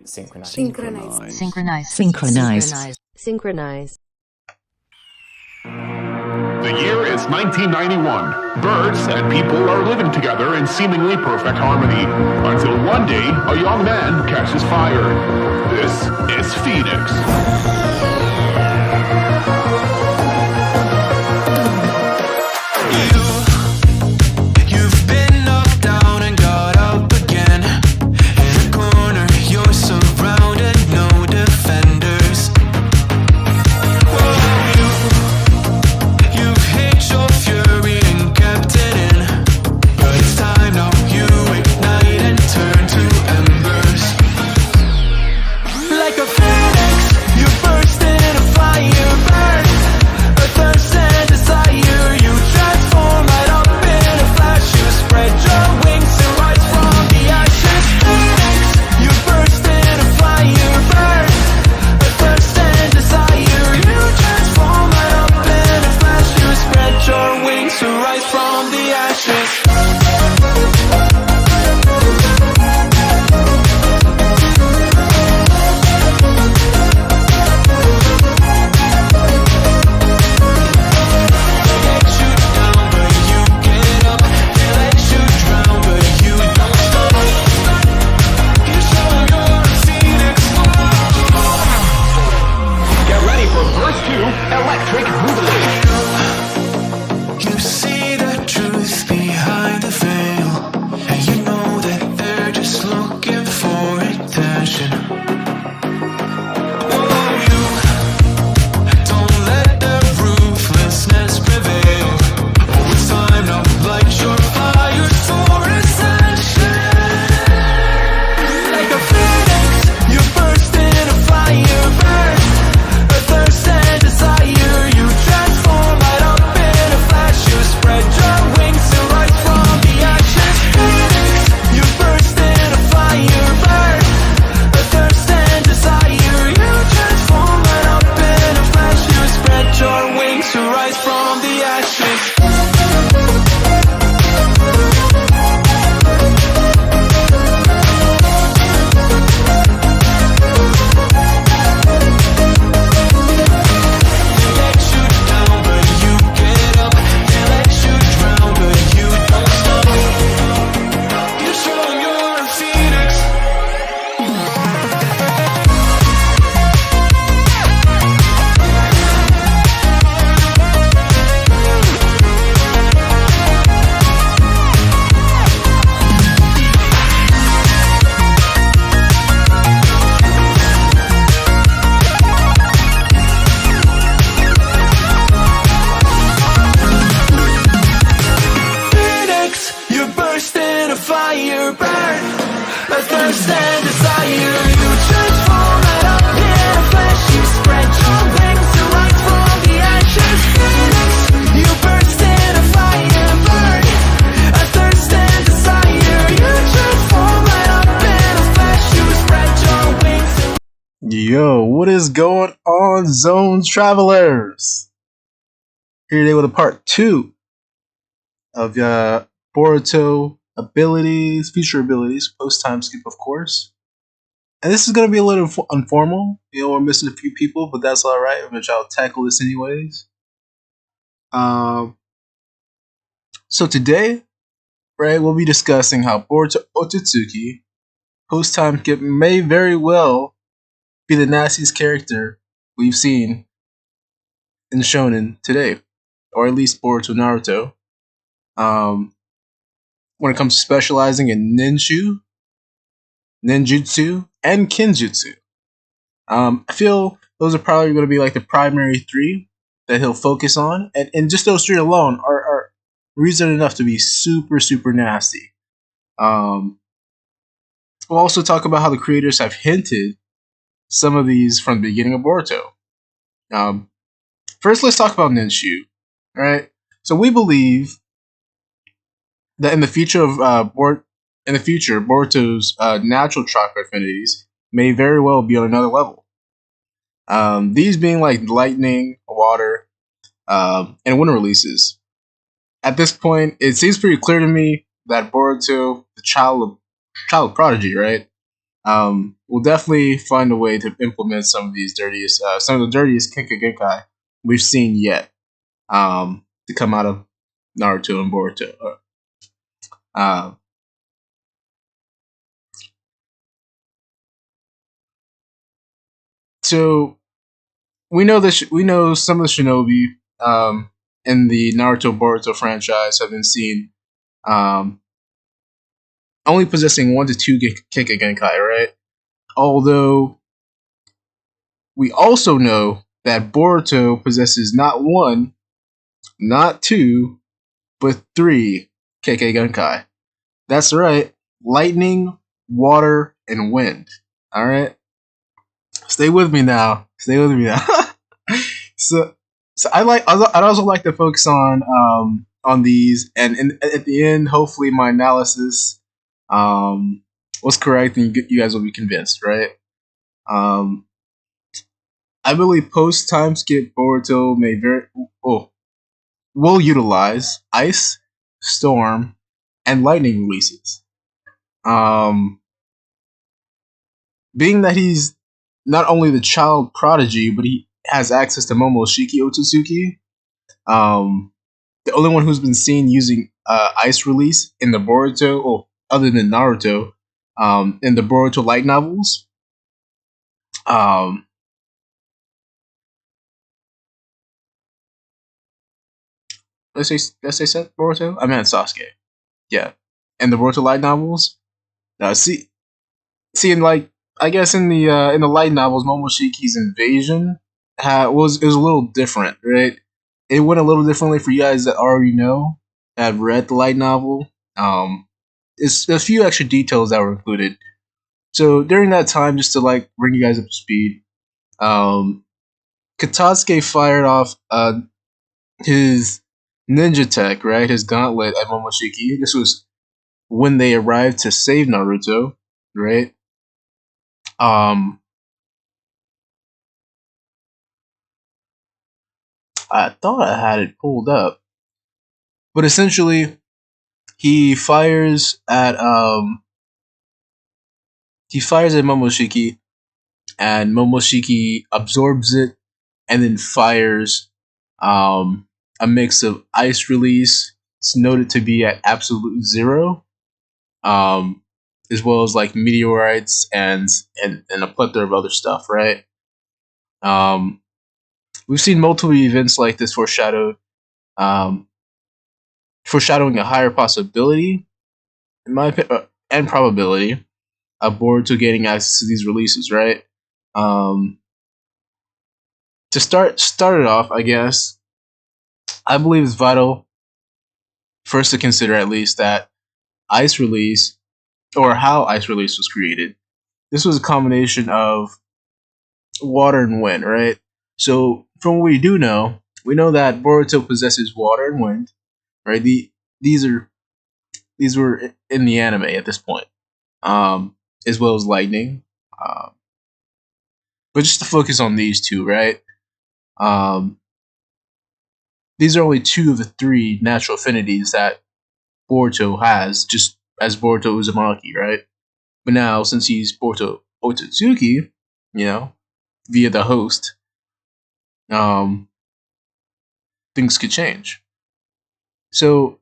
Synchronized. Synchronized. The year is 1991. Birds and people are living together in seemingly perfect harmony, until one day a young man catches fire. This is Phoenix. You've been knocked down and got up again. In a corner, you're surrounded, no defenders. You've hid your fury and kept it in, but it's time now you ignite and turn to embers. Like a phoenix, you burst in a fire burn. A thirst and desire, you transform right up in a flash. You spread your wings and rise from the ashes. Phoenix, you burst in a fire burn. A thirst and desire, you transform right up in a flash. You spread your wings to rise from the ashes. Electric Boogaloo. You see the truth behind the veil, and you know that they're just looking for attention. Oh, you don't let their ruthlessness prevail. Oh, it's time now, light your fires for ascension. Like a phoenix, you burst in a fire burn. A thirst and desire, you transform right up in a flash. You spread your wings and rise from the ashes. Phoenix, you burst in a fire burn. A thirst and desire, you transform right up in a flash. You spread your wings to rise from the ashes. Yo, what is going on, Zone Travelers? Here today with a part 2 of Boruto abilities, future abilities, post Timeskip, of course. And this is going to be a little informal. You know, we're missing a few people, but that's alright. I'm going to try to tackle this anyways. So today, right, we'll be discussing how Boruto Otsutsuki post Timeskip may very well be the nastiest character we've seen in Shonen today, or at least Boruto Naruto. When it comes to specializing in NINSHÜ, Ninjutsu, and Kenjutsu. I feel those are probably going to be like the primary 3 that he'll focus on, and just those 3 alone are reason enough to be super, super nasty. We'll also talk about how the creators have hinted some of these from the beginning of Boruto. First, let's talk about NINSHÜ. Alright? So we believe that in the future Boruto's natural chakra affinities may very well be on another level. These being like lightning, water, and wind releases. At this point, it seems pretty clear to me that Boruto, the child prodigy, right, will we'll definitely find a way to implement some of the dirtiest Kekkei we've seen yet, to come out of Naruto and Boruto. Uh, so we know some of the shinobi in the Naruto Boruto franchise have been seen um, only possessing 1 to 2 Kekkei, right? Although we also know that Boruto possesses not 1, not 2, but 3 Kekkei. That's right, lightning, water, and wind. All right, stay with me now. Stay with me now. so, I'd also like to focus on these, and at the end, hopefully, my analysis was correct, and you guys will be convinced, right? Um, I believe post time skip Boruto will utilize ice, storm, and lightning releases. Being that he's not only the child prodigy, but he has access to Momoshiki Otsutsuki. The only one who's been seen using ice release in the Boruto, other than Naruto, in the Boruto light novels. Let's say Boruto. I meant Sasuke. Yeah, and the Boruto light novels. See, I guess in the light novels, Momoshiki's invasion was a little different, right? It went a little differently for you guys that already know, have read the light novel. It's a few extra details that were included. So during that time, just to bring you guys up to speed, Katasuke fired off his ninja tech, right? His gauntlet at Momoshiki. This was when they arrived to save Naruto, right? I thought I had it pulled up, but essentially, he fires at Momoshiki, and Momoshiki absorbs it, and then fires a mix of ice release. It's noted to be at absolute 0, as well as meteorites and a plethora of other stuff, right? We've seen multiple events like this um, foreshadowing a higher possibility, in my opinion, and probability of Boruto getting access to these releases, right? To start it off, I guess I believe it's vital first to consider at least that ice release, or how ice release was created. This was a combination of water and wind, right? So from what we do know, we know that Boruto possesses water and wind, right? These were in the anime at this point, as well as lightning. But just to focus on these two, right? These are only 2 of the 3 natural affinities that Boruto has, just as Boruto Uzumaki, right? But now, since he's Boruto Otsutsuki, via the host, things could change. So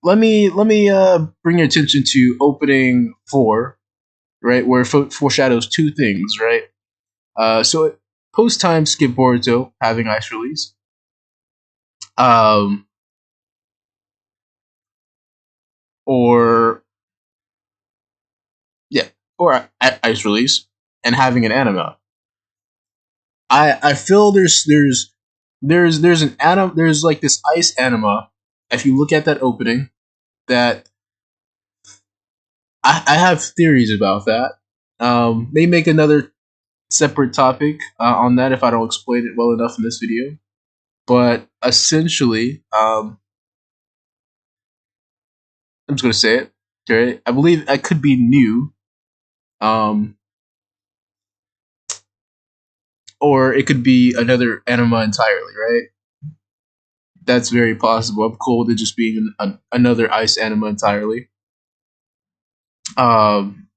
let me bring your attention to opening 4, right, where it foreshadows 2 things, right? So post time skip Boruto having ice release, or at ice release and having an anima. I feel there's an anima, there's this ice anima. If you look at that opening, that I have theories about that. May make another separate topic on that if I don't explain it well enough in this video. But essentially, I'm just gonna say it. Okay, I believe that could be new, or it could be another anima entirely, right? That's very possible. I'm cool with it just being another ice anima entirely. Um,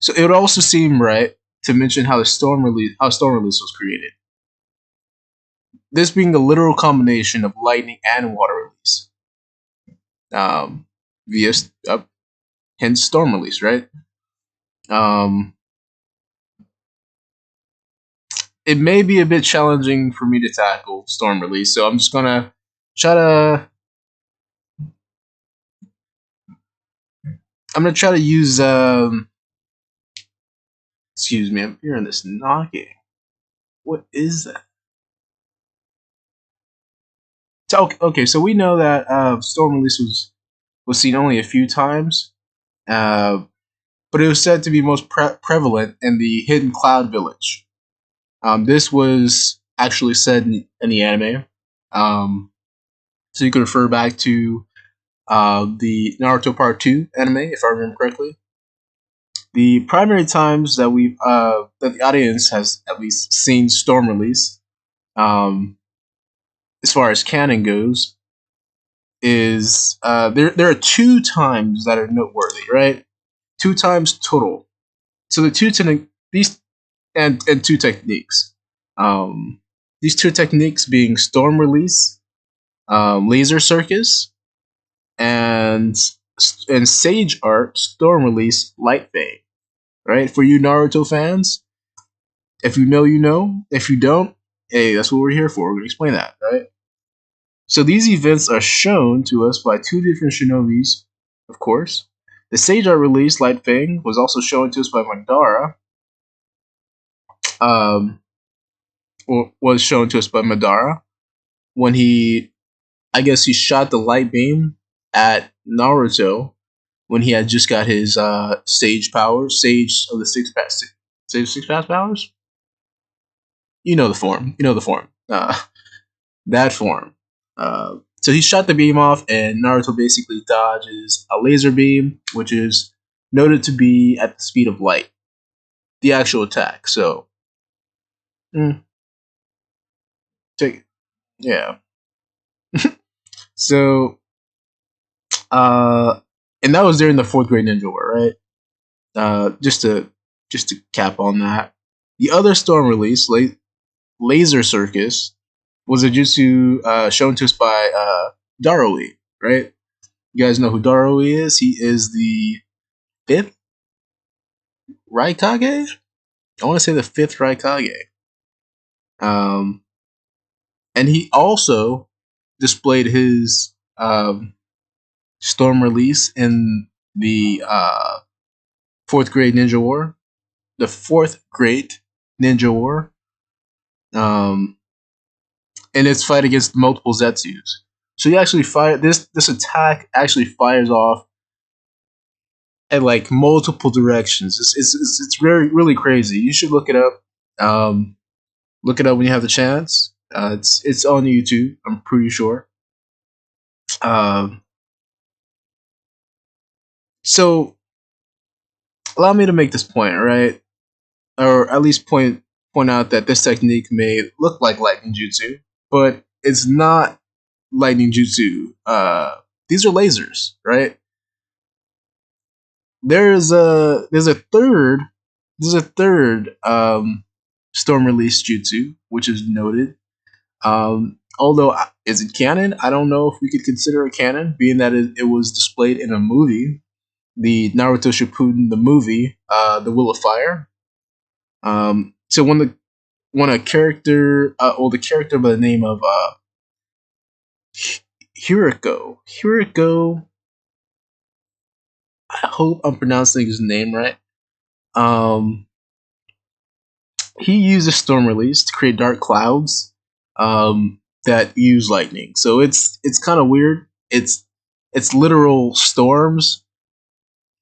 So it would also seem right to mention how Storm Release was created. This being a literal combination of lightning and water release. Via hence Storm Release, right? It may be a bit challenging for me to tackle Storm Release, so I'm just gonna try to. I'm gonna try to use. Excuse me, I'm hearing this knocking. What is that? So, okay, so we know that Storm Release was seen only a few times, but it was said to be most prevalent in the Hidden Cloud Village. This was actually said in the anime, so you can refer back to the Naruto Part 2 anime, if I remember correctly. The primary times that that the audience has at least seen Storm Release, as far as canon goes, is there are 2 times that are noteworthy, right? 2 times total. So the these and 2 techniques. These 2 techniques being Storm Release, Laser Circus, and Sage Art Storm Release Light Fade. Right? For you Naruto fans, if you know, you know. If you don't, hey, that's what we're here for. We're gonna explain that, right? So these events are shown to us by 2 different shinobis, of course. The Sage Art release, Light Fang, was also shown to us by Madara. Or was shown to us by Madara when he shot the light beam at Naruto when he had just got his Sage powers, Sage of the Six Paths powers. You know the form. That form. So he shot the beam off, and Naruto basically dodges a laser beam, which is noted to be at the speed of light. The actual attack. So, yeah. So, and that was during the 4th grade Ninja War, right? Just to cap on that. The other Storm release, Laser Circus, was a jutsu shown to us by Daroe, right? You guys know who Daroe is? He is the 5th Raikage? I want to say the 5th Raikage. And he also displayed his Storm release in the 4th grade Ninja War. The 4th Great Ninja War. In its fight against multiple Zetsus. So he actually fired this attack actually fires off at like multiple directions. It's very really crazy. You should look it up. Look it up when you have the chance. It's on YouTube. I'm pretty sure. So allow me to make this point, right? Or at least point out that this technique may look like lightning jutsu, but it's not lightning jutsu. These are lasers, right? There's a third Storm release jutsu, which is noted. Although is it canon? I don't know if we could consider it canon, being that it was displayed in a movie, the Naruto Shippuden, the movie, The Will of Fire. So when a character, the character by the name of Hiriko, I hope I'm pronouncing his name right. He uses Storm release to create dark clouds that use lightning. So it's kind of weird. It's literal storms.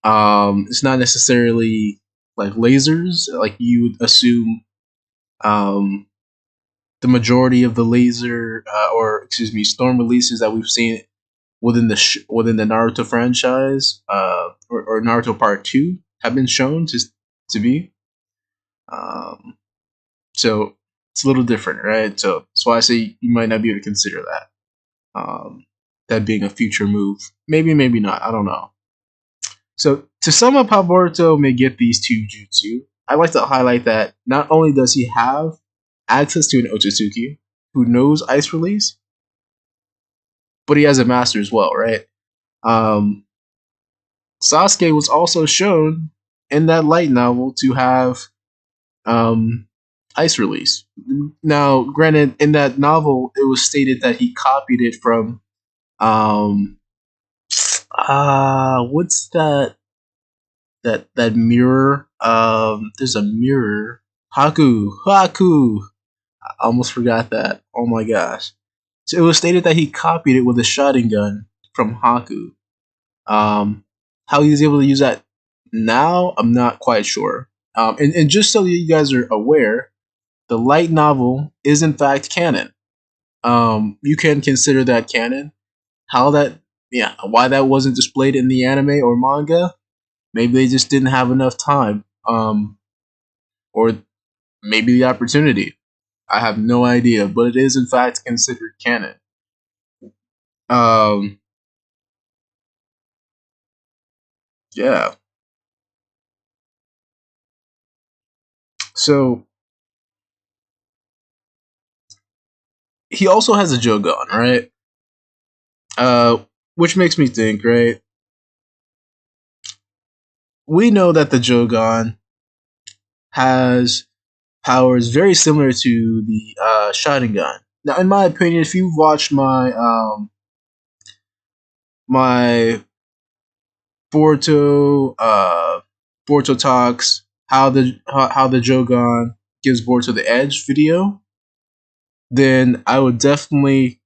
It's not necessarily like lasers, like you would assume. The majority of the Storm releases that we've seen within the Naruto franchise, or Naruto Part 2, have been shown to be. So it's a little different, right? So that's why I say you might not be able to consider that. That being a future move. Maybe not. I don't know. So To sum up how Boruto may get these two jutsu, I'd like to highlight that not only does he have access to an Otsutsuki who knows ice release, but he has a master as well, right? Um, Sasuke was also shown in that light novel to have ice release. Now, granted, in that novel, it was stated that he copied it from what's that mirror? There's a mirror. Haku. I almost forgot that. Oh my gosh. So it was stated that he copied it with a Sharingan from Haku. How he was able to use that now, I'm not quite sure. And just so you guys are aware, the light novel is in fact canon. You can consider that canon. How that, yeah, why that wasn't displayed in the anime or manga, maybe they just didn't have enough time, or maybe the opportunity. I have no idea, but it is in fact considered canon. Um, yeah. So he also has a Jogon, right? Which makes me think, right? We know that the Jogon has powers very similar to the Sharingan. Now, in my opinion, if you've watched my Boruto talks, how the Jogon gives Boruto the edge video, then I would definitely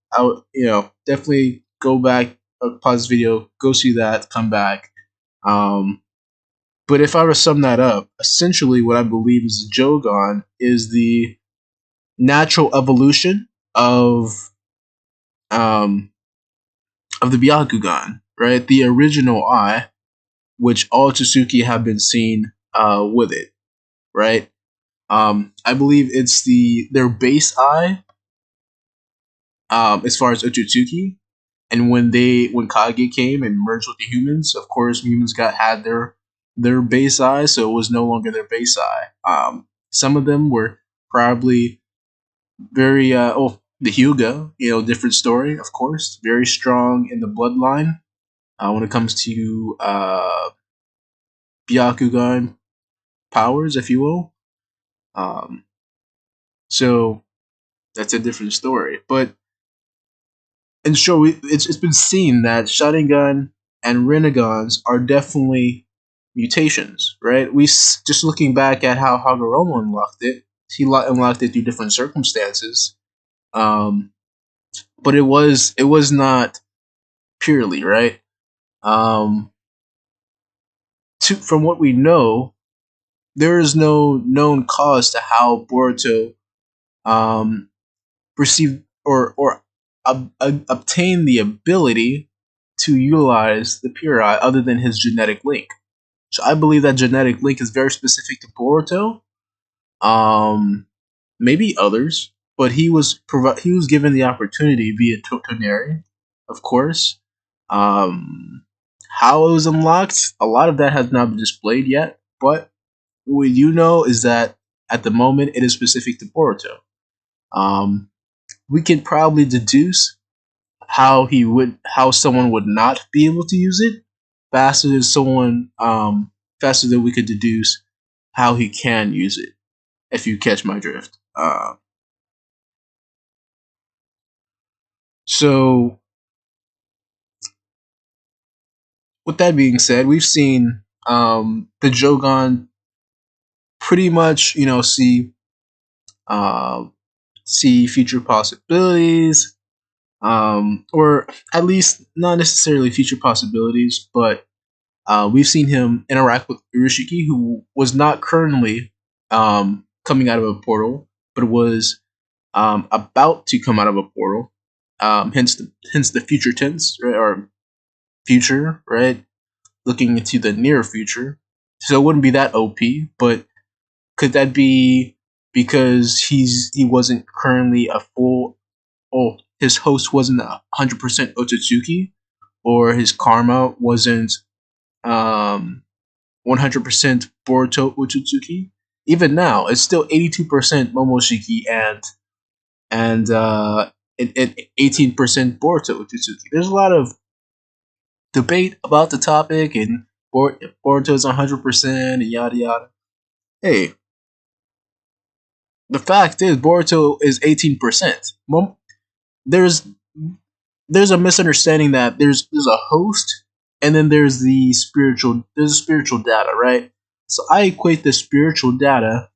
go back, pause this video, go see that, come back. Um, but if I were to sum that up, essentially what I believe is the Jogon is the natural evolution um of the Byakugan, right? The original eye, which all Tsuki have been seen with it, right? I believe it's their base eye, as far as Otsutsuki. And when Kage came and merged with the humans, of course humans had their base eye, so it was no longer their base eye. Some of them were probably very the Hyuga, different story, of course, very strong in the bloodline when it comes to Byakugan powers, if you will. Um, so that's a different story. But in short, it's been seen that Sharingan and Renegons are definitely mutations, right? Just looking back at how Hagoromo unlocked it, he unlocked it through different circumstances. Um, but it was not purely right. Um, from what we know, there is no known cause to how Boruto um, received or obtain the ability to utilize the pure eye other than his genetic link. So I believe that genetic link is very specific to Boruto. Maybe others, but he was given the opportunity via Totoneri, of course. How it was unlocked, a lot of that has not been displayed yet, but what you know is that at the moment it is specific to Boruto. We can probably deduce how someone would not be able to use it faster than we could deduce how he can use it, if you catch my drift. So with that being said, we've seen the Jogon pretty much uh, see future possibilities, or at least not necessarily future possibilities, but we've seen him interact with Urashiki, who was not currently coming out of a portal, but was about to come out of a portal. Hence the future tense, right, or future, right? Looking into the near future, so it wouldn't be that OP. But could that be because he wasn't currently a full? Oh, his host wasn't 100% Otsutsuki, or his karma wasn't 100% Boruto Otsutsuki. Even now, it's still 82% Momoshiki and 18% Boruto Otsutsuki. There's a lot of debate about the topic, and Boruto is 100% and yada yada. Hey, the fact is Boruto is 18%. There's there's a misunderstanding that there's a host and then there's spiritual data, right? So I equate the spiritual data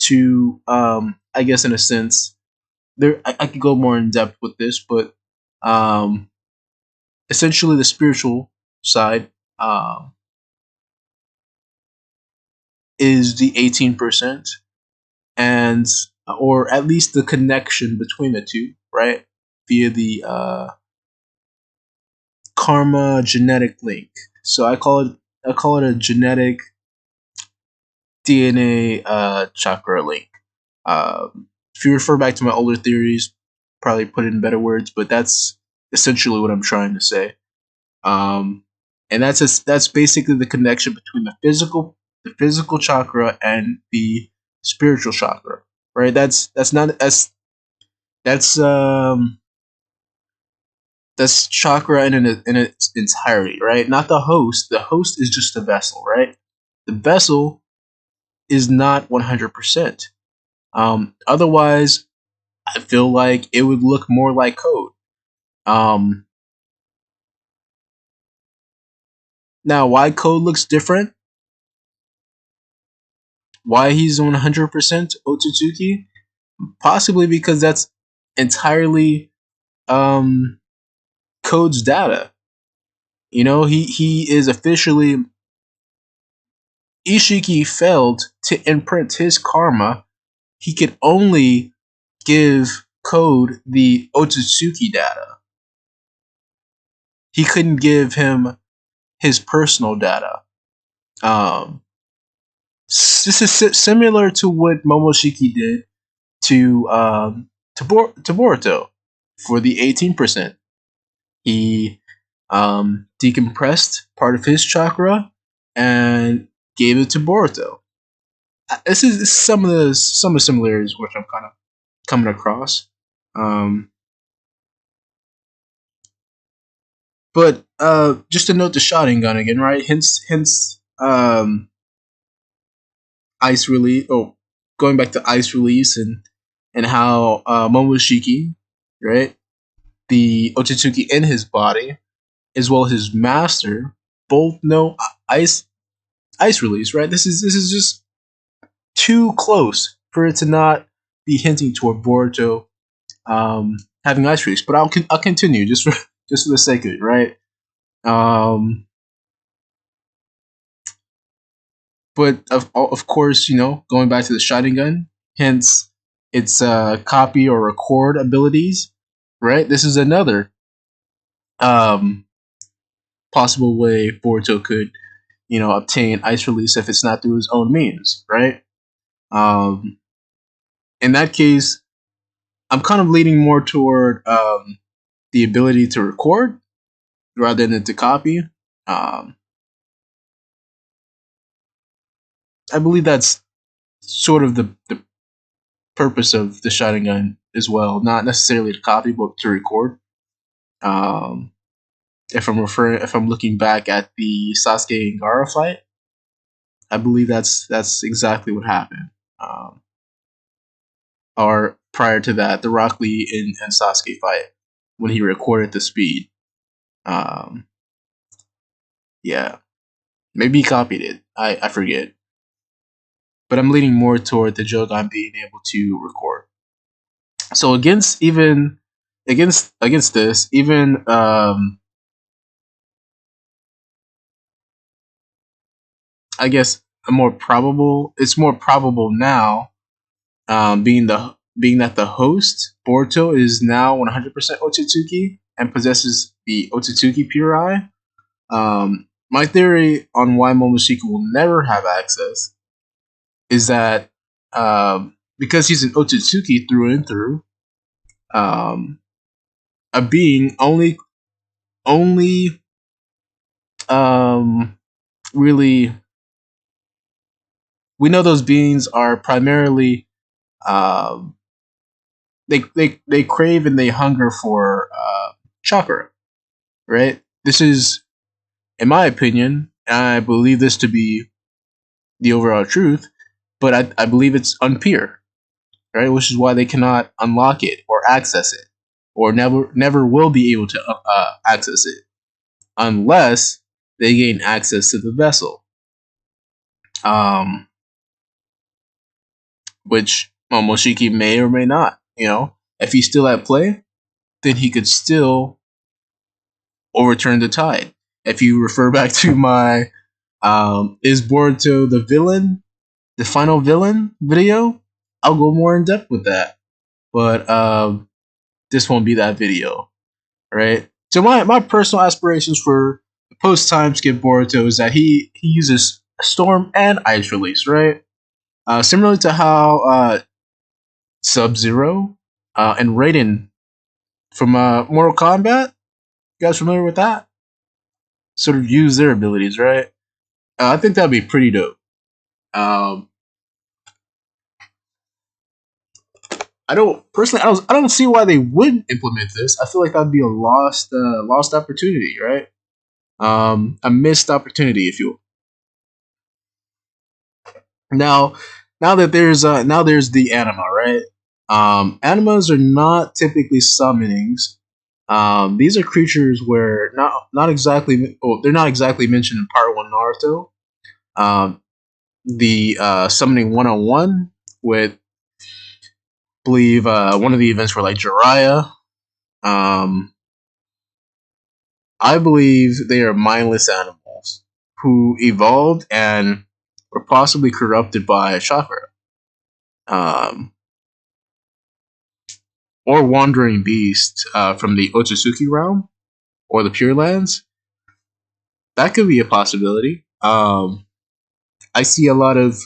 to I guess in a sense I could go more in depth with this, but um essentially the spiritual side is the 18%, and or at least the connection between the two, right? Via the karma genetic link. So I call it a genetic DNA chakra link. If you refer back to my older theories, probably put it in better words, but that's essentially what I'm trying to say. Um, and that's basically the connection between the physical chakra and the spiritual chakra, right? That's that's chakra in its entirety, right? Not the host. The host is just the vessel, right? The vessel is not 100%. Otherwise, I feel like it would look more like code. Um, Now, why code looks different? Why he's 100% Otsutsuki? Possibly because that's entirely um, code's data. You know, he is officially Ishiki failed to imprint his karma. He could only give Code the Otsutsuki data. He couldn't give him his personal data. Um, this is similar to what Momoshiki did to Boruto for the 18%. He decompressed part of his chakra and gave it to Boruto. This is some of the similarities which I'm kind of coming across. Um, but just to note the Sharingan again, right? Hence, ice release. Oh, going back to ice release and how Momoshiki, right, the Otsutsuki in his body, as well as his master, both know ice release, right? This is just too close for it to not be hinting toward Boruto having ice release. But I'll continue just for just for the sake of it, right? Um, but of course, you know, going back to the Sharingan, hence its copy or record abilities, right? This is another um, possible way Boruto could, you know, obtain ice release if it's not through his own means, right? Um, in that case, I'm kind of leaning more toward the ability to record rather than to copy. Um, I believe that's sort of the purpose of the Sharingan as well, not necessarily to copy, but to record. Um, if I'm looking back at the Sasuke and Gaara fight, I believe that's exactly what happened. Or prior to that, the Rock Lee and Sasuke fight when he recorded the speed. Um, yeah, maybe he copied it. I forget, but I'm leaning more toward the Jogan being able to record. So against this, even I guess it's more probable now, being that the host Boruto is now 100% Otsutsuki and possesses the Otsutsuki Pure Eye. My theory on why Momoshiki will never have access is that because he's an Otsutsuki through and through, um, a being only um, really we know those beings are primarily um, they crave and they hunger for chakra, right? This is, in my opinion, and I believe this to be the overall truth, but I believe it's unpure, right? Which is why they cannot unlock it or access it, or never will be able to access it unless they gain access to the vessel. Um, which Momoshiki may or may not. If he's still at play, then he could still overturn the tide. If you refer back to my is Boruto the villain, the final villain video, I'll go more in depth with that. But this won't be that video, right? So my personal aspirations for post time skip Boruto is that he uses storm and ice release, right? Similar to how Sub-Zero and Raiden from Mortal Kombat, you guys familiar with that? Sort of use their abilities, right? I think that'd be pretty dope. I don't see why they wouldn't implement this. I feel like that'd be a lost opportunity, right? A missed opportunity, if you will. Now, there's the anima, right? Animas are not typically summonings. These are creatures where not exactly, well, they're not exactly mentioned in Part One Naruto. The summoning 101 with, I believe, one of the events were like Jiraiya. I believe they are mindless animals who evolved and were possibly corrupted by Chakra. Or wandering beasts from the Otsutsuki realm or the Pure Lands. That could be a possibility. I see a lot of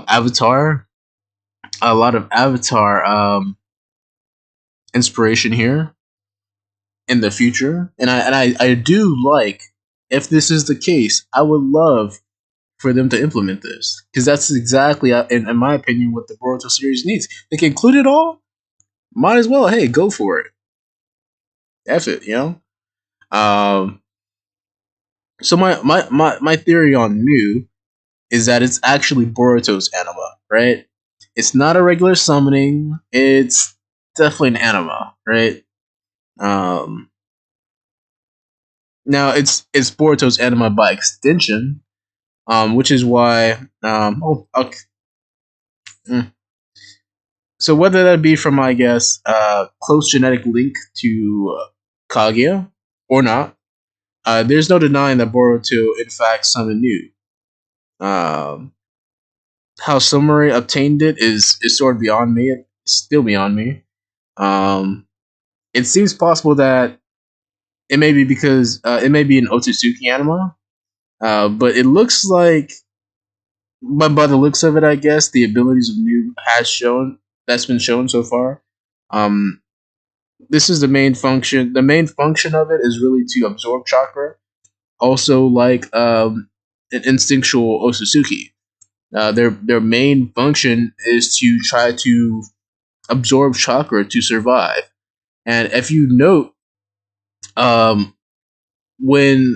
Avatar, inspiration here in the future, and I do like, if this is the case, I would love for them to implement this, because that's exactly, in my opinion, what the Boruto series needs. They can include it all. Might as well. Hey, go for it. F it, So my theory on New is that it's actually Boruto's anima, right? It's not a regular summoning. It's definitely an anima, right? Now it's Boruto's anima by extension, which is why okay. So whether that be from, I guess, close genetic link to Kaguya or not, there's no denying that Boruto in fact summoned New. How Summary obtained it is sort of beyond me. It's still beyond me. It seems possible that it may be because it may be an Otsutsuki anima, but it looks like, but by the looks of it, I guess the abilities of New that's been shown so far. This is the main function. The main function of it is really to absorb chakra. Also, like an instinctual Otsutsuki. Their main function is to try to absorb chakra to survive. And if you note, when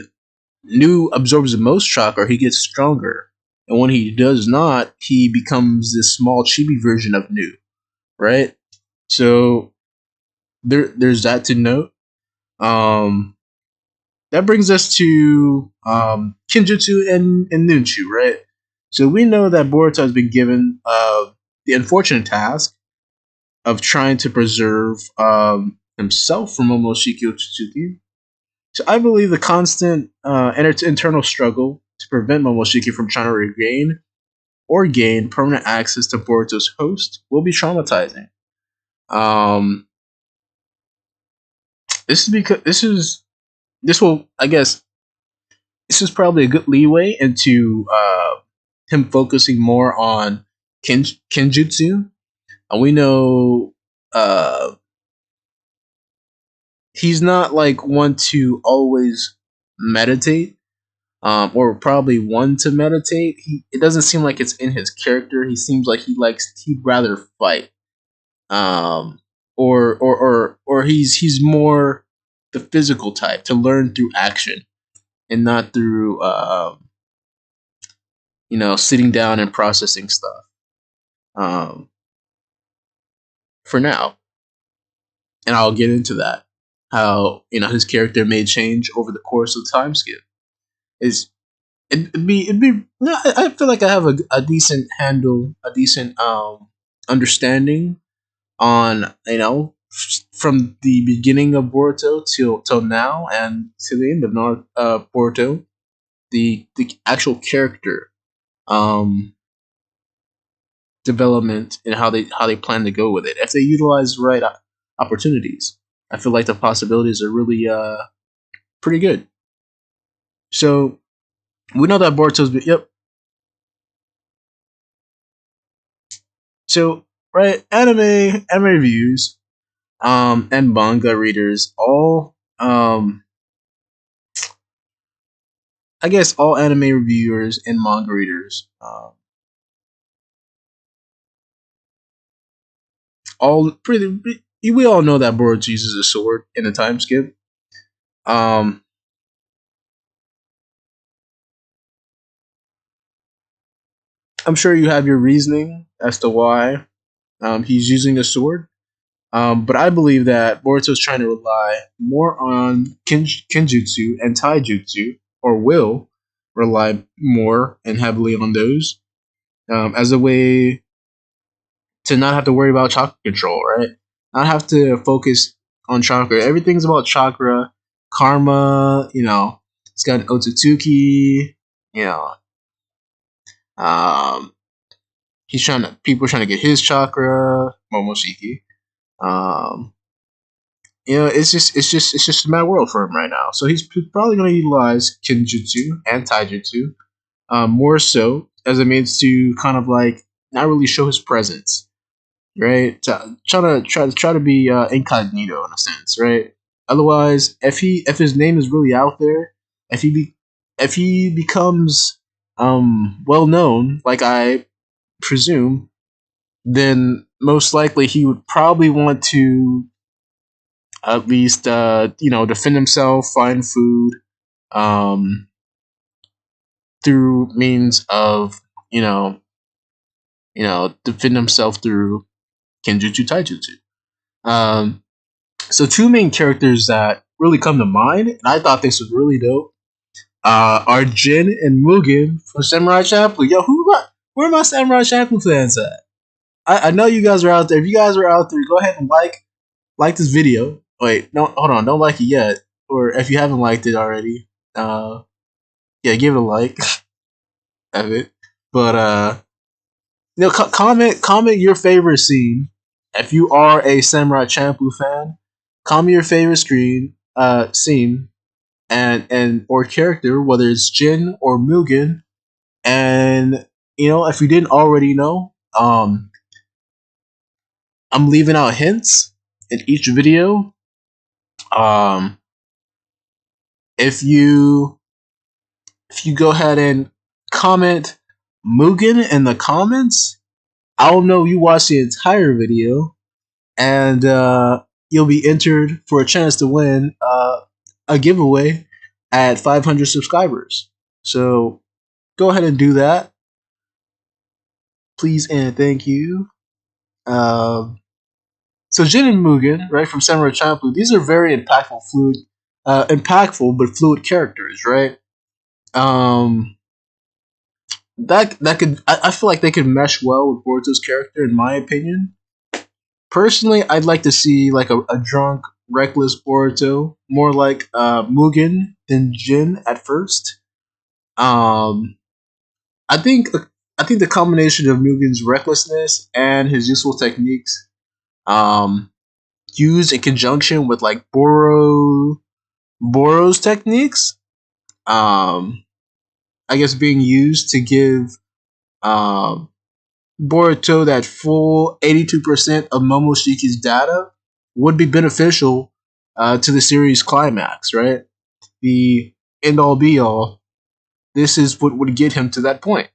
New absorbs the most chakra, he gets stronger, and when he does not, he becomes this small chibi version of New, right? So there's that to note. That brings us to Kenjutsu and NINSHÜ, right? So we know that Boruto has been given the unfortunate task of trying to preserve himself from Momoshiki Otsutsuki. So I believe the constant internal struggle to prevent Momoshiki from trying to regain or gain permanent access to Boruto's host will be traumatizing. This is probably a good leeway into him focusing more on Kenjutsu. And we know he's not like one to always meditate. or probably one to meditate. It doesn't seem like it's in his character. He seems like he'd rather fight. Um, or he's more the physical type to learn through action and not through sitting down and processing stuff. Um, for now, and I'll get into that. How his character may change over the course of Timeskip. Is it'd be no, I feel like I have a decent handle, a decent understanding on from the beginning of Boruto till now and to the end of Boruto, the actual character um development and how they plan to go with it. If they utilize the right opportunities, I feel like the possibilities are really pretty good. So we know that Boruto's been, yep. So right, anime reviews, and manga readers, all I guess all anime reviewers and manga readers, all pretty. We all know that Boruto uses a sword in a time skip. Um, I'm sure you have your reasoning as to why he's using a sword. But I believe that Boruto is trying to rely more on Kenjutsu and Taijutsu, or will rely more and heavily on those, as a way to not have to worry about chakra control, right? Not have to focus on chakra. Everything's about chakra, karma. It's got Otsutsuki. You know, um, people are trying to get his chakra, Momoshiki. Um, it's just a mad world for him right now. So he's probably going to utilize Kenjutsu and Taijutsu, more so as a means to kind of like not really show his presence, right? Try to be incognito in a sense, right? Otherwise, if his name is really out there, if he becomes well known, like I presume, then most likely he would probably want to at least defend himself, find food, um, through means of you know defend himself through Kenjutsu Taijutsu. Um, so two main characters that really come to mind, and I thought this was really dope, are Jin and Mugen from Samurai Champloo. Yo, where are my Samurai Champloo fans at? I know you guys are out there. If you guys are out there, go ahead and like this video. Wait, no, hold on, don't like it yet. Or if you haven't liked it already, yeah, give it a like of it. But comment your favorite scene. If you are a Samurai Champloo fan, comment your favorite scene and or character, whether it's Jin or Mugen. And if you didn't already know, I'm leaving out hints in each video. If you go ahead and comment Mugen in the comments, I'll know you watched the entire video, and you'll be entered for a chance to win a giveaway at 500 subscribers. So go ahead and do that, please and thank you. So Jin and Mugen, right, from Samurai Champloo, these are very impactful but fluid characters, right? That could I feel like they could mesh well with Boruto's character, in my opinion. Personally, I'd like to see like a drunk, reckless Boruto, more like Mugen than Jin at first. Um, I think the combination of Mugen's recklessness and his useful techniques, um, used in conjunction with like Boro's techniques, I guess being used to give um, Boruto that full 82% of Momoshiki's data would be beneficial to the series climax, right? The end all be all this is what would get him to that point.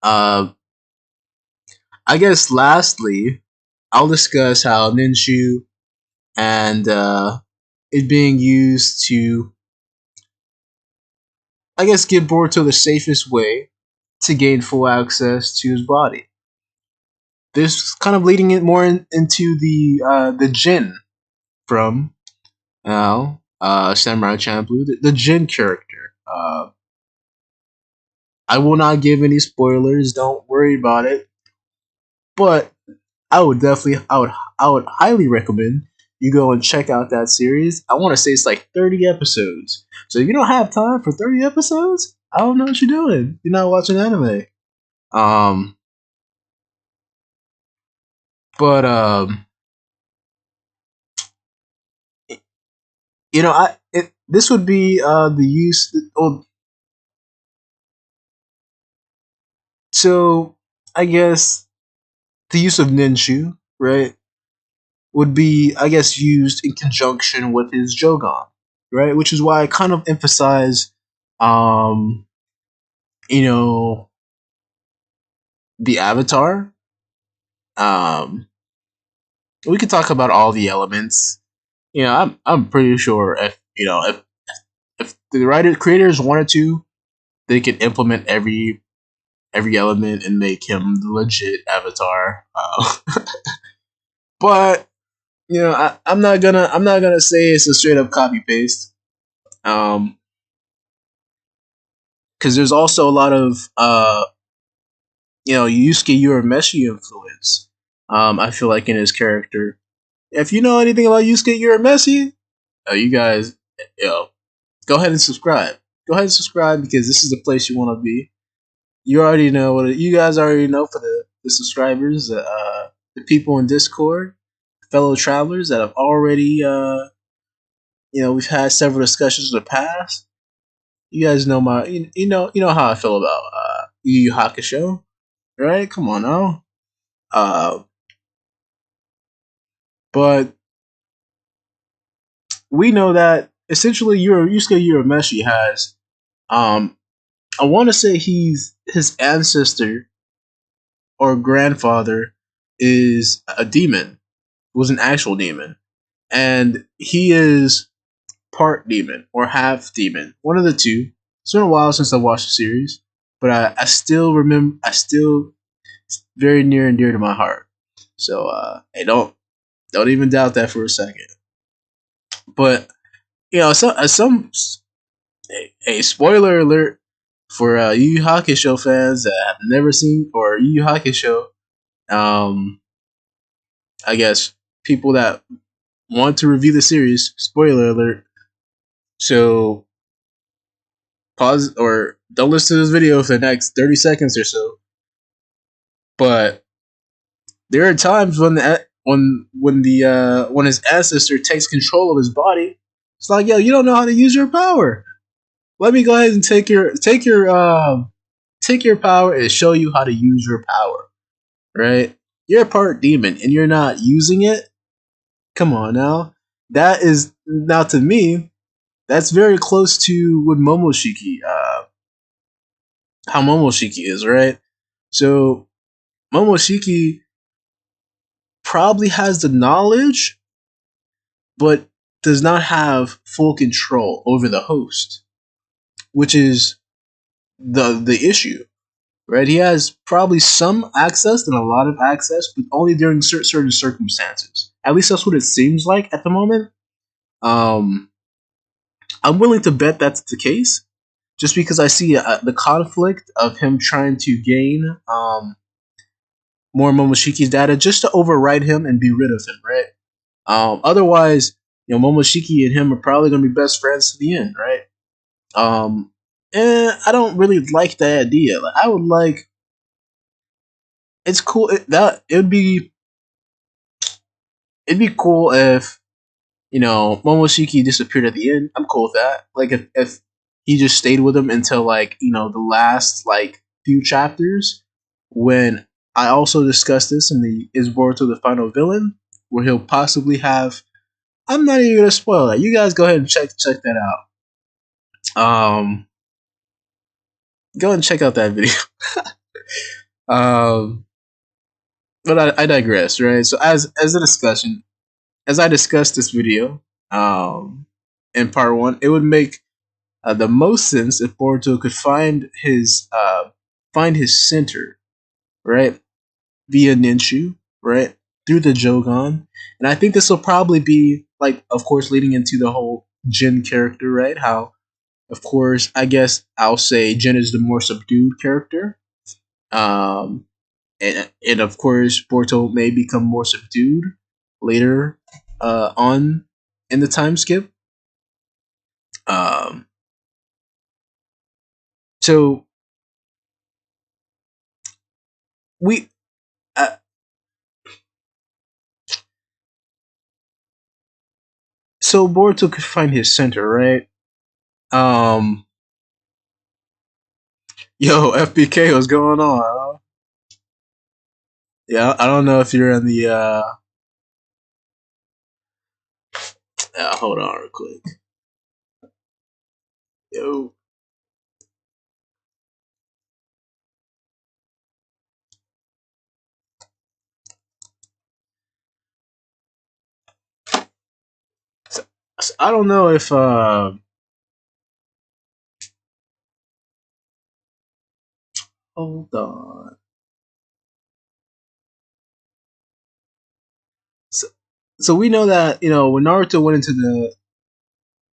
I guess lastly, I'll discuss how NINSHÜ and it being used to, I guess, give Boruto the safest way to gain full access to his body. This kind of leading it more into the Jin from Samurai Champloo, the Jin character. I will not give any spoilers. Don't worry about it. But I would highly recommend you go and check out that series. I want to say it's like 30 episodes. So if you don't have time for 30 episodes, I don't know what you're doing. You're not watching anime. But this would be the use. So I guess the use of NINSHÜ, right, would be, I guess, used in conjunction with his Jogan, right? Which is why I kind of emphasize, the Avatar. We could talk about all the elements. I'm pretty sure if the creators wanted to, they could implement every element and make him the legit Avatar. But I'm not gonna say it's a straight up copy paste. Because there's also a lot of Yusuke Urameshi influence. I feel like in his character. If you know anything about Yusuke Urameshi, you guys, go ahead and subscribe. Go ahead and subscribe because this is the place you want to be. You already know you guys already know for the subscribers, the people in Discord, fellow travelers that have already, we've had several discussions in the past. You guys know you know how I feel about Yu Yu Hakusho, right? Come on now. But we know that essentially Yusuke Urameshi has, I want to say his ancestor or grandfather is a demon, was an actual demon, and he is part demon or half demon, one of the two. It's been a while since I watched the series, but I still remember, very near and dear to my heart. So hey, don't even doubt that for a second. But some a spoiler alert for Yu Yu Hakusho fans that have never seen or Yu Yu Hakusho. I guess people that want to review the series. Spoiler alert. So pause or don't listen to this video for the next 30 seconds or so. But there are times when his ancestor takes control of his body. It's like, yo, you don't know how to use your power. Let me go ahead and take your power and show you how to use your power. Right? You're part demon and you're not using it. Come on now. That is now to me, that's very close to what Momoshiki, how Momoshiki is, right? So Momoshiki probably has the knowledge, but does not have full control over the host, which is the issue, right? He has probably some access and a lot of access, but only during certain circumstances. At least that's what it seems like at the moment. I'm willing to bet that's the case, just because I see the conflict of him trying to gain more Momoshiki's data just to override him and be rid of him, right? Otherwise, Momoshiki and him are probably going to be best friends to the end, right? And I don't really like the idea. Like, I would like. It's cool. It'd be cool if Momoshiki disappeared at the end. I'm cool with that. Like if he just stayed with him until the last few chapters, when I also discussed this in the Is Boruto the Final Villain, where he'll possibly have. I'm not even gonna spoil that. You guys go ahead and check that out. go and check out that video. um, but I digress, right? So as a discussion, as I discussed this video, in part one, it would make the most sense if Boruto could find his center, right, via NINSHÜ, right, through the Jogan, and I think this will probably be like, of course, leading into the whole Jin character, right? How, of course, I guess I'll say Jin is the more subdued character, um, and of course, Boruto may become more subdued later on in the time skip. Um, so we uh, so Boruto could find his center, right? Um, yo, FBK, what's going on? Huh? Yeah, I don't know if you're in the. Hold on, real quick. Yo, so, I don't know if. Hold on. So, so we know that when Naruto went into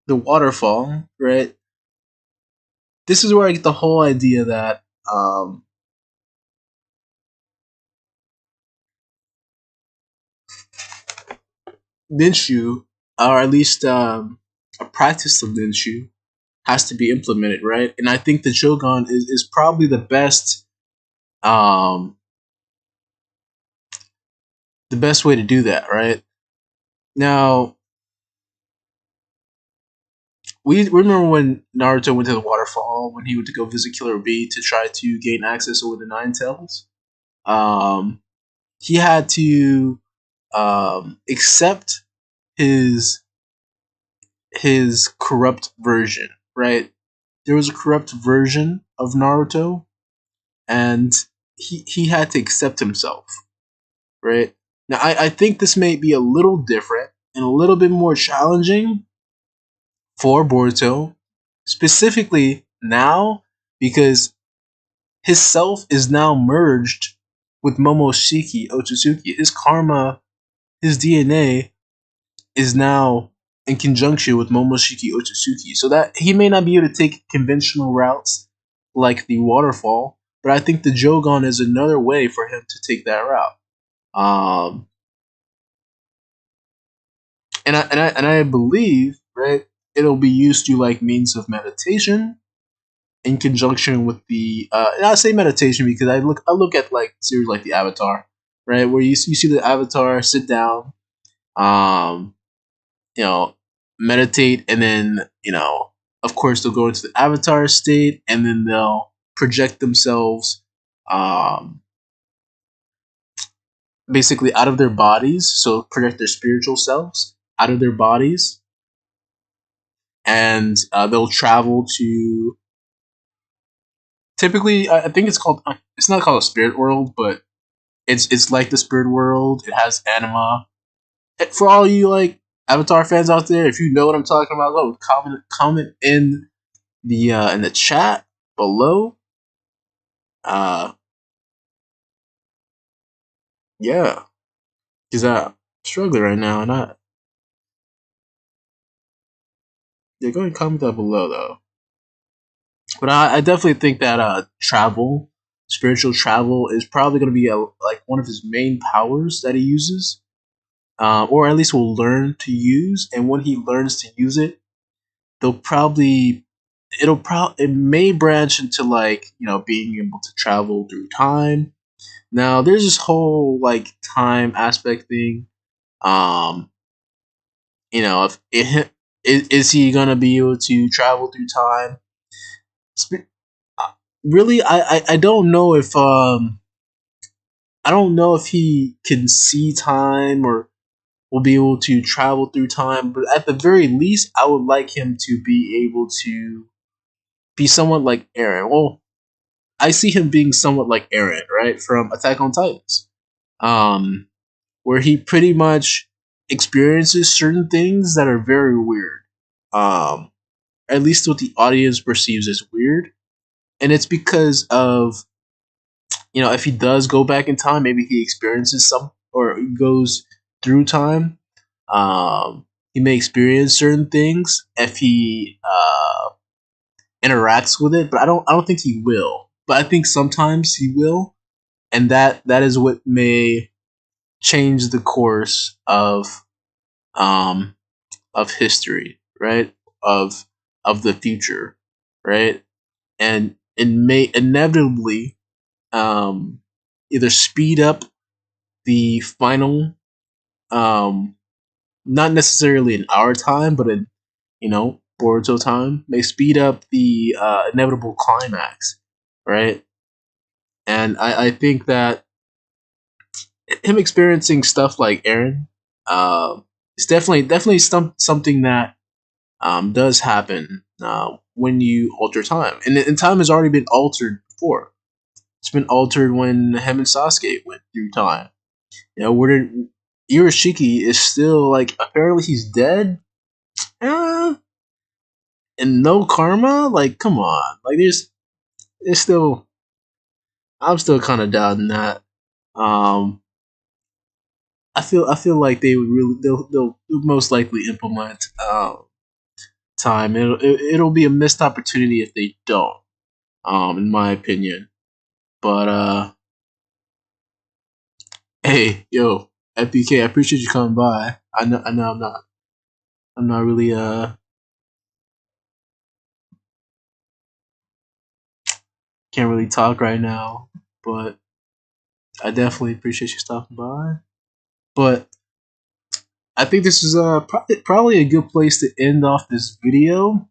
the waterfall, right? This is where I get the whole idea that Ninshū, or at least a practice of Ninshū, has to be implemented, right? And I think the Shogun is probably um, the best way to do that, right? Now, we remember when Naruto went to the waterfall when he went to go visit Killer B to try to gain access over the Nine Tails. Um, he had to accept his corrupt version, right? There was a corrupt version of Naruto, and he had to accept himself, right? Now, I think this may be a little different and a little bit more challenging for Boruto, specifically now, because his self is now merged with Momoshiki Otsutsuki. His karma, his DNA is now in conjunction with Momoshiki Otsutsuki. So that he may not be able to take conventional routes like the waterfall, but I think the Jogan is another way for him to take that route. Um, and I believe, right, it'll be used to like means of meditation in conjunction with the and I say meditation because I look at like series like the Avatar, right, where you see the Avatar sit down, um, you know, meditate, and then of course they'll go into the Avatar state, and then they'll project themselves, um, basically out of their bodies, so project their spiritual selves out of their bodies, and they'll travel to. Typically, I think it's called. It's not called a spirit world, but it's like the spirit world. It has anima. For all you like Avatar fans out there, if you know what I'm talking about, go comment in the chat below. Yeah, because I'm struggling right now, and yeah, go and comment that below though. But I definitely think that spiritual travel, is probably going to be like one of his main powers that he uses, or at least will learn to use. And when he learns to use it, they'll probably it may branch into like being able to travel through time. Now there's this whole like time aspect thing. Um, if is he gonna be able to travel through time? Really, I don't know if I don't know if he can see time or will be able to travel through time, but at the very least, I would like him to be able to be somewhat like Aaron. Well, I see him being somewhat like Eren, right, from Attack on Titans, where he pretty much experiences certain things that are very weird. At least what the audience perceives as weird, and it's because of, if he does go back in time, maybe he experiences some, or he goes through time. He may experience certain things if he interacts with it, but I don't think he will. But I think sometimes he will, and that is what may change the course of history, right? Of the future, right? And it may inevitably either speed up the final, not necessarily in our time, but in Boruto time, may speed up the inevitable climax, right? And I think that him experiencing stuff like Eren is definitely something that does happen when you alter time, and time has already been altered before. It's been altered when him and Sasuke went through time. Where Irashiki is still, like, apparently he's dead, and no karma. Like, come on, like there's still. I'm still kind of doubting that. I feel like they would they'll most likely implement time. It'll be a missed opportunity if they don't, in my opinion. But hey, yo, FBK, I appreciate you coming by. I know I'm not really can't really talk right now, but I definitely appreciate you stopping by. But I think this is probably a good place to end off this video.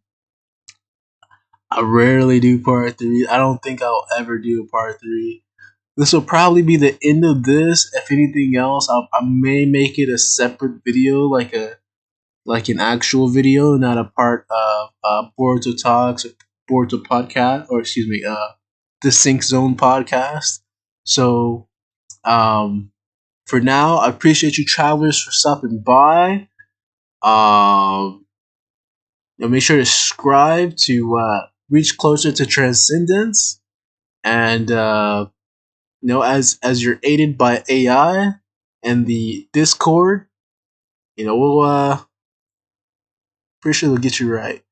I rarely do part 3. I don't think I'll ever do a part 3. This will probably be the end of this. If anything else, I may make it a separate video, like an actual video, not a part of Boruto Talks or Boruto Podcast, or excuse me, the Sync Zone Podcast. So, for now, I appreciate you travelers for stopping by. Make sure to subscribe to reach closer to transcendence, and as you're aided by AI and the Discord, we'll pretty sure they'll get you right.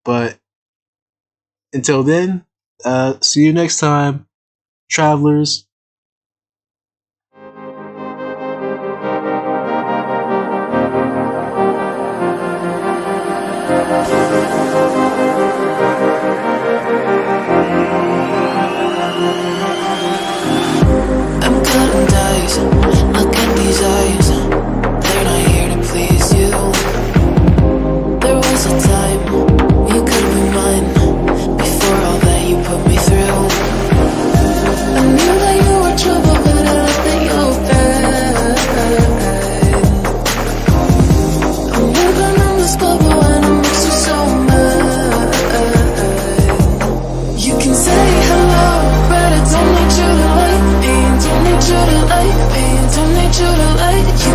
But until then, see you next time, travelers. I'm cutting dice, look at these eyes, they're not here to please you. There was a time you could be mine, before all that you put me through. I knew that you were trouble, but I let that you bad. I'm living on this bubble and it makes you so mad. You can say hello, but I don't need you to like me, don't need you to like me, don't need you to like me.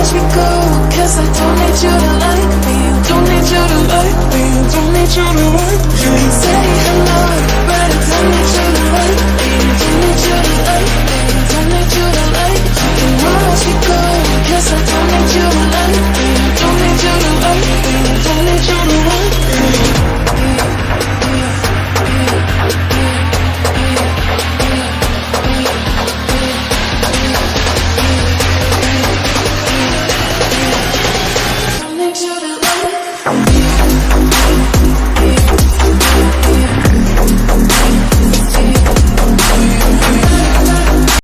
watch me go, cause I don't need you to like me. Don't need you to like me. Don't need you to like me. You can say